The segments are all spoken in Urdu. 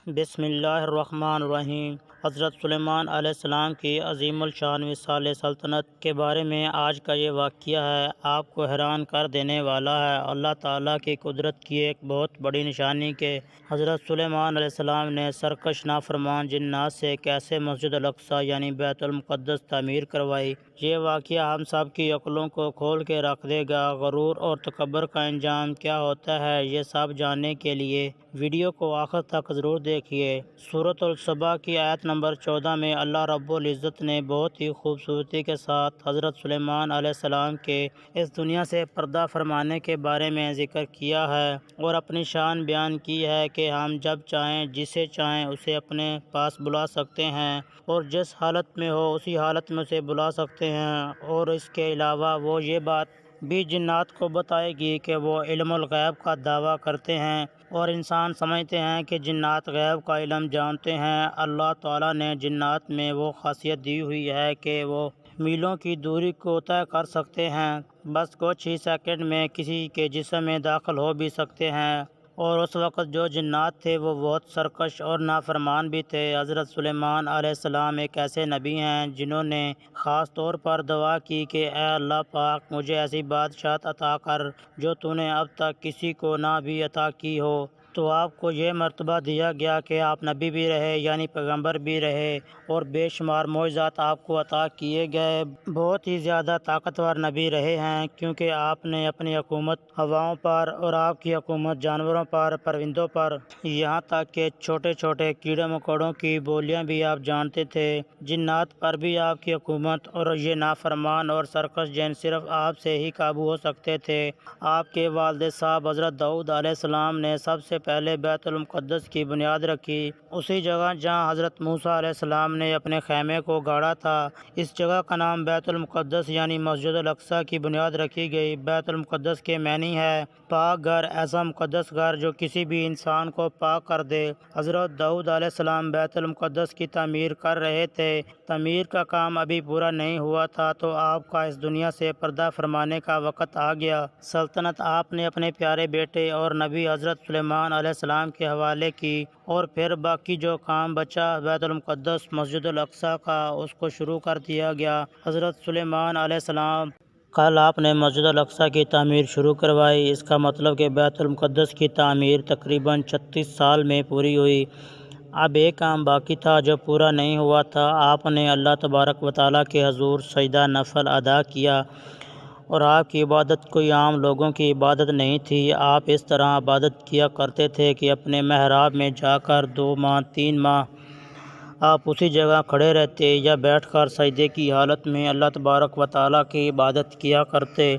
بسم اللہ الرحمن الرحیم۔ حضرت سلیمان علیہ السلام کی عظیم الشان وصال سلطنت کے بارے میں آج کا یہ واقعہ ہے، آپ کو حیران کر دینے والا ہے۔ اللہ تعالیٰ کی قدرت کی ایک بہت بڑی نشانی کہ حضرت سلیمان علیہ السلام نے سرکش نافرمان جنات سے کیسے مسجد الاقصیٰ یعنی بیت المقدس تعمیر کروائی۔ یہ واقعہ ہم سب کی عقلوں کو کھول کے رکھ دے گا۔ غرور اور تکبر کا انجام کیا ہوتا ہے، یہ سب جاننے کے لیے ویڈیو کو آخر تک ضرور دیکھیے۔ سورۃ السبا کی آیت نمبر 14 میں اللہ رب العزت نے بہت ہی خوبصورتی کے ساتھ حضرت سلیمان علیہ السلام کے اس دنیا سے پردہ فرمانے کے بارے میں ذکر کیا ہے اور اپنی شان بیان کی ہے کہ ہم جب چاہیں جسے چاہیں اسے اپنے پاس بلا سکتے ہیں اور جس حالت میں ہو اسی حالت میں اسے بلا سکتے ہیں، اور اس کے علاوہ وہ یہ بات بھی جنات کو بتائے گی کہ وہ علم الغیب کا دعویٰ کرتے ہیں اور انسان سمجھتے ہیں کہ جنات غیب کا علم جانتے ہیں۔ اللہ تعالیٰ نے جنات میں وہ خاصیت دی ہوئی ہے کہ وہ میلوں کی دوری کو طے کر سکتے ہیں، بس کچھ ہی سیکنڈ میں کسی کے جسم میں داخل ہو بھی سکتے ہیں، اور اس وقت جو جنات تھے وہ بہت سرکش اور نافرمان بھی تھے۔ حضرت سلیمان علیہ السلام ایک ایسے نبی ہیں جنہوں نے خاص طور پر دعا کی کہ اے اللہ پاک، مجھے ایسی بادشاہت عطا کر جو تو نے اب تک کسی کو نہ بھی عطا کی ہو۔ تو آپ کو یہ مرتبہ دیا گیا کہ آپ نبی بھی رہے یعنی پیغمبر بھی رہے، اور بے شمار معجزات آپ کو عطا کیے گئے۔ بہت ہی زیادہ طاقتور نبی رہے ہیں کیونکہ آپ نے اپنی حکومت ہواؤں پر اور آپ کی حکومت جانوروں پر، پرندوں پر، یہاں تک کہ چھوٹے چھوٹے کیڑے مکوڑوں کی بولیاں بھی آپ جانتے تھے۔ جنات پر بھی آپ کی حکومت اور یہ نافرمان اور سرکش جن صرف آپ سے ہی قابو ہو سکتے تھے۔ آپ کے والد صاحب حضرت داؤد علیہ السلام نے سب سے پہلے بیت المقدس کی بنیاد رکھی، اسی جگہ جہاں حضرت موسیٰ علیہ السلام نے اپنے خیمے کو گاڑا تھا۔ اس جگہ کا نام بیت المقدس یعنی مسجد الاقصیٰ کی بنیاد رکھی گئی۔ بیت المقدس کے معنی ہے پاک گھر، ایسا مقدس گھر جو کسی بھی انسان کو پاک کر دے۔ حضرت داؤد علیہ السلام بیت المقدس کی تعمیر کر رہے تھے، تعمیر کا کام ابھی پورا نہیں ہوا تھا تو آپ کا اس دنیا سے پردہ فرمانے کا وقت آ گیا۔ سلطنت آپ نے اپنے پیارے بیٹے اور نبی حضرت سلیمان علیہ السلام کے حوالے کی، اور پھر باقی جو کام بچا بیت المقدس مسجد الاقصیٰ کا اس کو شروع کر دیا گیا۔ حضرت سلیمان علیہ السلام کل آپ نے مسجد الاقصیٰ کی تعمیر شروع کروائی، اس کا مطلب کہ بیت المقدس کی تعمیر تقریباً 36 سال میں پوری ہوئی۔ اب ایک کام باقی تھا جو پورا نہیں ہوا تھا۔ آپ نے اللہ تبارک و تعالیٰ کے حضور سجدہ نفل ادا کیا، اور آپ کی عبادت کوئی عام لوگوں کی عبادت نہیں تھی۔ آپ اس طرح عبادت کیا کرتے تھے کہ اپنے محراب میں جا کر 2 ماہ 3 ماہ آپ اسی جگہ کھڑے رہتے یا بیٹھ کر سجدے کی حالت میں اللہ تبارک و تعالیٰ کی عبادت کیا کرتے،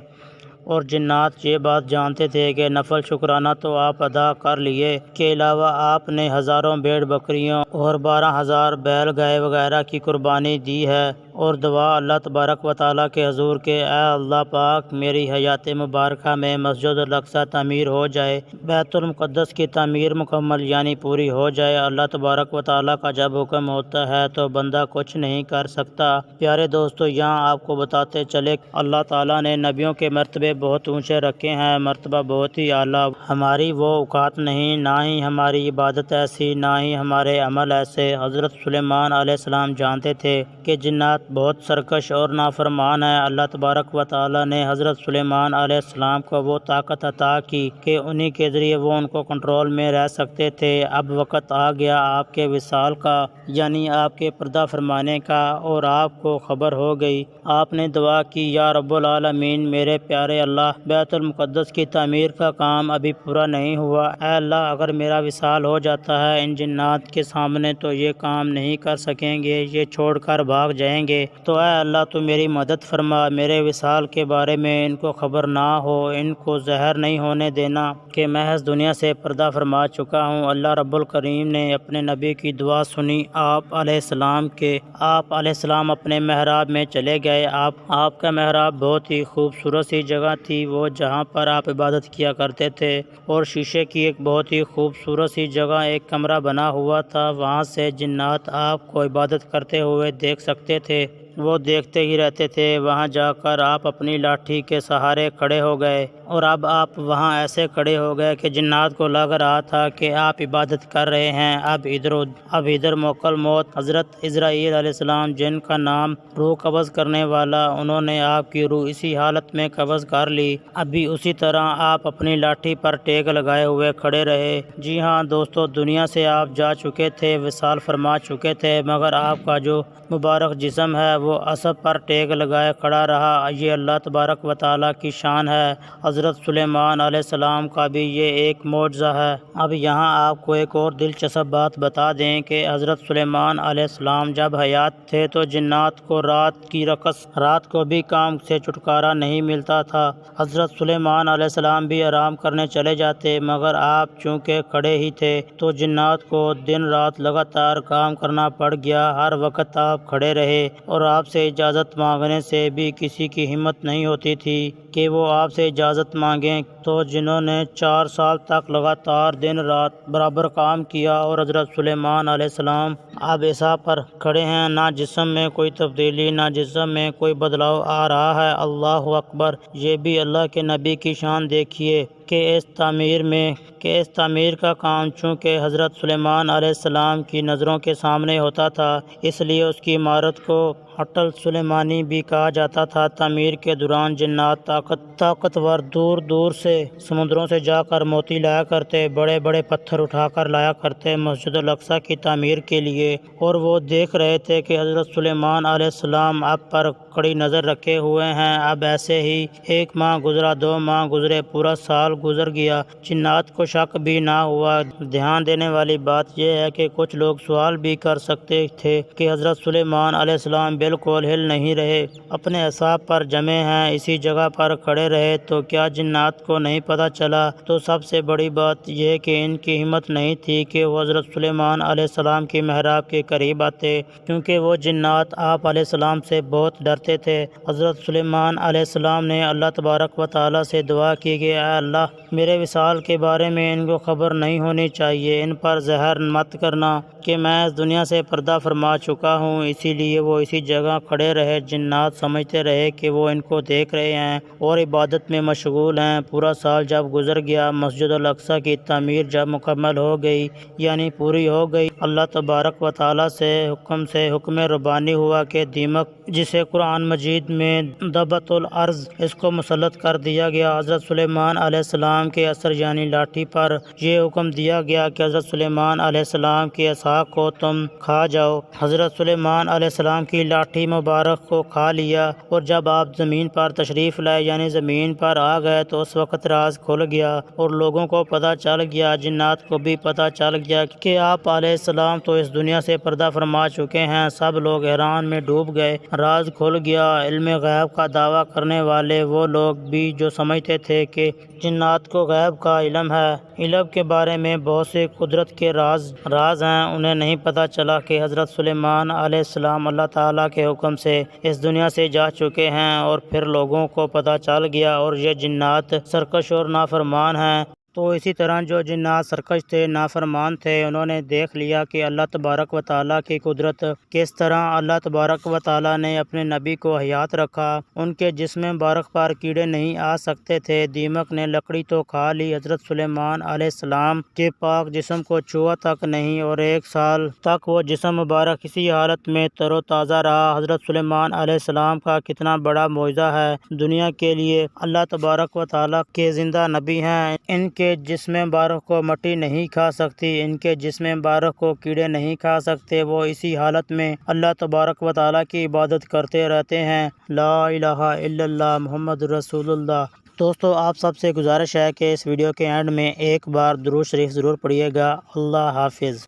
اور جنات یہ بات جانتے تھے کہ نفل شکرانہ تو آپ ادا کر لیے، کے علاوہ آپ نے ہزاروں بھیڑ بکریوں اور 12,000 بیل گائے وغیرہ کی قربانی دی ہے، اور دعا اللہ تبارک و تعالیٰ کے حضور کہ اے اللہ پاک، میری حیات مبارکہ میں مسجد الاقصیٰ تعمیر ہو جائے، بیت المقدس کی تعمیر مکمل یعنی پوری ہو جائے۔ اللہ تبارک و تعالیٰ کا جب حکم ہوتا ہے تو بندہ کچھ نہیں کر سکتا۔ پیارے دوستو، یہاں آپ کو بتاتے چلے اللہ تعالیٰ نے نبیوں کے مرتبے بہت اونچے رکھے ہیں، مرتبہ بہت ہی اعلیٰ۔ ہماری وہ اوقات نہیں، نہ ہی ہماری عبادت ایسی، نہ ہی ہمارے عمل ایسے۔ حضرت سلیمان علیہ السلام جانتے تھے کہ جنات بہت سرکش اور نافرمان ہیں۔ اللہ تبارک و تعالیٰ نے حضرت سلیمان علیہ السلام کو وہ طاقت عطا کی کہ انہی کے ذریعے وہ ان کو کنٹرول میں رہ سکتے تھے۔ اب وقت آ گیا آپ کے وصال کا یعنی آپ کے پردہ فرمانے کا، اور آپ کو خبر ہو گئی۔ آپ نے دعا کی، یا رب العالمین، میرے پیارے اللہ، بیت المقدس کی تعمیر کا کام ابھی پورا نہیں ہوا۔ اے اللہ، اگر میرا وصال ہو جاتا ہے ان جنات کے سامنے تو یہ کام نہیں کر سکیں گے، یہ چھوڑ کر بھاگ جائیں گے، تو اے اللہ تو میری مدد فرما، میرے وصال کے بارے میں ان کو خبر نہ ہو، ان کو ظاہر نہیں ہونے دینا کہ میں اس دنیا سے پردہ فرما چکا ہوں۔ اللہ رب الکریم نے اپنے نبی کی دعا سنی۔ آپ علیہ السلام اپنے محراب میں چلے گئے۔ آپ کا محراب بہت ہی خوبصورت سی جگہ تھی، وہ جہاں پر آپ عبادت کیا کرتے تھے، اور شیشے کی ایک بہت ہی خوبصورت سی جگہ ایک کمرہ بنا ہوا تھا، وہاں سے جنات آپ کو عبادت کرتے ہوئے دیکھ سکتے تھے۔ وہ دیکھتے ہی رہتے تھے۔ وہاں جا کر آپ اپنی لاٹھی کے سہارے کھڑے ہو گئے اور اب آپ وہاں ایسے کھڑے ہو گئے کہ جنات کو لگ رہا تھا کہ آپ عبادت کر رہے ہیں۔ اب ادھر موکل موت حضرت عزرائیل علیہ السلام، جن کا نام روح قبض کرنے والا، انہوں نے آپ کی روح اسی حالت میں قبض کر لی۔ ابھی اسی طرح آپ اپنی لاٹھی پر ٹیک لگائے ہوئے کھڑے رہے۔ جی ہاں دوستو، دنیا سے آپ جا چکے تھے، وصال فرما چکے تھے، مگر آپ کا جو مبارک جسم ہے وہ اسب پر ٹیک لگائے کھڑا رہا۔ یہ اللہ تبارک و تعالیٰ کی شان ہے۔ حضرت سلیمان علیہ السلام کا بھی یہ ایک معجزہ ہے۔ اب یہاں آپ کو ایک اور دلچسپ بات بتا دیں کہ حضرت سلیمان علیہ السلام جب حیات تھے تو جنات کو رات کو بھی کام سے چھٹکارا نہیں ملتا تھا۔ حضرت سلیمان علیہ السلام بھی آرام کرنے چلے جاتے، مگر آپ چونکہ کھڑے ہی تھے تو جنات کو دن رات لگاتار کام کرنا پڑ گیا۔ ہر وقت آپ کھڑے رہے اور آپ سے اجازت مانگنے سے بھی کسی کی ہمت نہیں ہوتی تھی کہ وہ آپ سے اجازت مانگیں۔ تو جنہوں نے 4 سال تک لگاتار دن رات برابر کام کیا، اور حضرت سلیمان علیہ السلام اب ایسا پر کھڑے ہیں، نہ جسم میں کوئی تبدیلی، نہ جسم میں کوئی بدلاؤ آ رہا ہے۔ اللہ اکبر! یہ بھی اللہ کے نبی کی شان دیکھیے کہ اس تعمیر کا کام چونکہ حضرت سلیمان علیہ السلام کی نظروں کے سامنے ہوتا تھا، اس لیے اس کی عمارت کو ہٹل سلیمانی بھی کہا جاتا تھا۔ تعمیر کے دوران جنات طاقتور دور دور سے سمندروں سے جا کر موتی لایا کرتے، بڑے بڑے پتھر اٹھا کر لایا کرتے مسجد الاقصیٰ کی تعمیر کے لیے، اور وہ دیکھ رہے تھے کہ حضرت سلیمان علیہ السلام اب پر کڑی نظر رکھے ہوئے ہیں۔ اب ایسے ہی 1 ماہ گزرا، 2 ماہ گزرے، پورا سال گزر گیا، جنات کو شک بھی نہ ہوا۔ دھیان دینے والی بات یہ ہے کہ کچھ لوگ سوال بھی کر سکتے تھے کہ حضرت سلیمان علیہ السلام بالکل ہل نہیں رہے، اپنے اعصاب پر جمے ہیں، اسی جگہ پر کھڑے رہے، تو کیا جنات کو نہیں پتہ چلا؟ تو سب سے بڑی بات یہ کہ ان کی ہمت نہیں تھی کہ وہ حضرت سلیمان علیہ السلام کی محراب کے قریب آتے، کیونکہ وہ جنات آپ علیہ السلام سے بہت ڈرتے تھے۔ حضرت سلیمان علیہ السلام نے اللہ تبارک و تعالیٰ سے دعا کی کہ اے اللہ، میرے وصال کے بارے میں ان کو خبر نہیں ہونی چاہیے، ان پر زہر مت کرنا کہ میں اس دنیا سے پردہ فرما چکا ہوں۔ اسی لیے وہ اسی جگہ کھڑے رہے۔ جنات سمجھتے رہے کہ وہ ان کو دیکھ رہے ہیں اور عبادت میں مشغول ہیں۔ پورا سال جب گزر گیا، مسجد الاقصیٰ کی تعمیر جب مکمل ہو گئی، یعنی پوری ہو گئی، اللہ تبارک و تعالیٰ سے حکم ربانی ہوا کہ دیمک، جسے قرآن مجید میں دبۃ الارض، اس کو مسلط کر دیا گیا۔ حضرت سلیمان علیہ السلام کے اثر یعنی لاٹھی پر یہ حکم دیا گیا کہ حضرت سلیمان علیہ السلام کی عصا کو تم کھا جاؤ۔ حضرت سلیمان علیہ السلام کی لاٹھی مبارک کو کھا لیا، اور جب آپ زمین پر تشریف لائے یعنی زمین پر آ گئے تو اس وقت راز کھل گیا اور لوگوں کو پتہ چل گیا، جنات کو بھی پتہ چل گیا کہ آپ علیہ السلام تو اس دنیا سے پردہ فرما چکے ہیں۔ سب لوگ حیران میں ڈوب گئے، راز کھل گیا۔ علم غیب کا دعویٰ کرنے والے وہ لوگ بھی جو سمجھتے تھے کہ جنات کو غیب کا علم ہے، علم کے بارے میں بہت سے قدرت کے راز ہیں، انہیں نہیں پتہ چلا کہ حضرت سلیمان علیہ السلام اللہ تعالیٰ کے حکم سے اس دنیا سے جا چکے ہیں، اور پھر لوگوں کو پتہ چل گیا اور یہ جنات سرکش اور نافرمان ہیں۔ تو اسی طرح جو جنات سرکش تھے، نافرمان تھے، انہوں نے دیکھ لیا کہ اللہ تبارک و تعالیٰ کی قدرت کس طرح اللہ تبارک و تعالیٰ نے اپنے نبی کو حیات رکھا۔ ان کے جسم مبارک پر کیڑے نہیں آ سکتے تھے، دیمک نے لکڑی تو کھا لی، حضرت سلیمان علیہ السلام کے پاک جسم کو چھوا تک نہیں، اور 1 سال تک وہ جسم مبارک اسی حالت میں تر و تازہ رہا۔ حضرت سلیمان علیہ السلام کا کتنا بڑا معجزہ ہے دنیا کے لیے۔ اللہ تبارک و تعالیٰ کے زندہ نبی ہیں، ان کے جسم مبارک کو مٹی نہیں کھا سکتی، ان کے جسم مبارک کو کیڑے نہیں کھا سکتے، وہ اسی حالت میں اللہ تبارک و تعالیٰ کی عبادت کرتے رہتے ہیں۔ لا الہ الا اللہ محمد رسول اللہ۔ دوستو، آپ سب سے گزارش ہے کہ اس ویڈیو کے اینڈ میں ایک بار درود شریف ضرور پڑھیے گا۔ اللہ حافظ۔